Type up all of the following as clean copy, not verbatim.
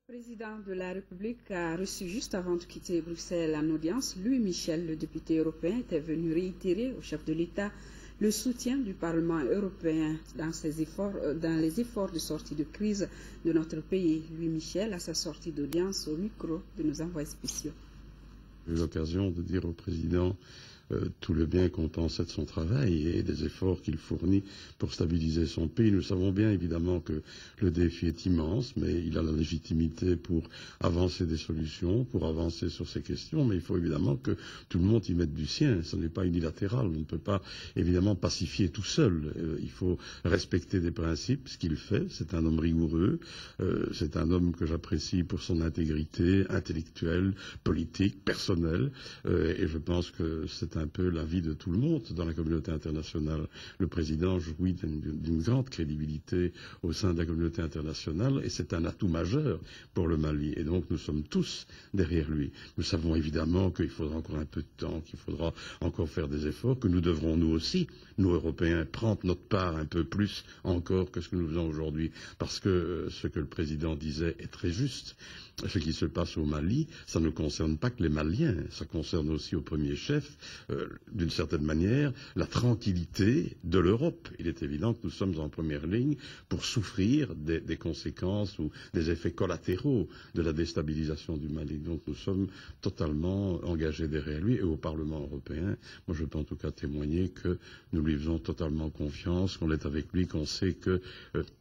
Le président de la République a reçu juste avant de quitter Bruxelles en audience. Louis Michel, le député européen, était venu réitérer au chef de l'État le soutien du Parlement européen dans les efforts de sortie de crise de notre pays. Louis Michel, à sa sortie d'audience au micro de nos envoyés spéciaux. J'ai eu l'occasion de dire au président tout le bien qu'on pensait de son travail et des efforts qu'il fournit pour stabiliser son pays. Nous savons bien évidemment que le défi est immense, mais il a la légitimité pour avancer des solutions, pour avancer sur ces questions, mais il faut évidemment que tout le monde y mette du sien. Ce n'est pas unilatéral, on ne peut pas évidemment pacifier tout seul. Il faut respecter des principes, ce qu'il fait. C'est un homme rigoureux, c'est un homme que j'apprécie pour son intégrité intellectuelle, politique, personnelle, et je pense que c'est un peu l'avis de tout le monde dans la communauté internationale. Le président jouit d'une grande crédibilité au sein de la communauté internationale et c'est un atout majeur pour le Mali. Et donc nous sommes tous derrière lui. Nous savons évidemment qu'il faudra encore un peu de temps, qu'il faudra encore faire des efforts, que nous devrons nous aussi, nous Européens, prendre notre part un peu plus encore que ce que nous faisons aujourd'hui. Parce que ce que le président disait est très juste. Ce qui se passe au Mali, ça ne concerne pas que les Maliens, ça concerne aussi au premier chef, d'une certaine manière, la tranquillité de l'Europe. Il est évident que nous sommes en première ligne pour souffrir des conséquences ou des effets collatéraux de la déstabilisation du Mali. Donc nous sommes totalement engagés derrière lui et au Parlement européen. Moi je peux en tout cas témoigner que nous lui faisons totalement confiance, qu'on est avec lui, qu'on sait que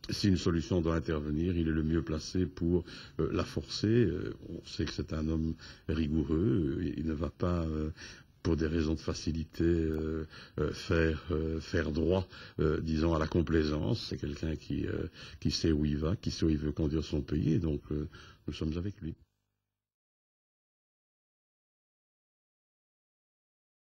si une solution doit intervenir, il est le mieux placé pour la forcer. On sait que c'est un homme rigoureux, il ne va pas pour des raisons de facilité faire droit, disons, à la complaisance. C'est quelqu'un qui sait où il va, qui sait où il veut conduire son pays, et donc nous sommes avec lui.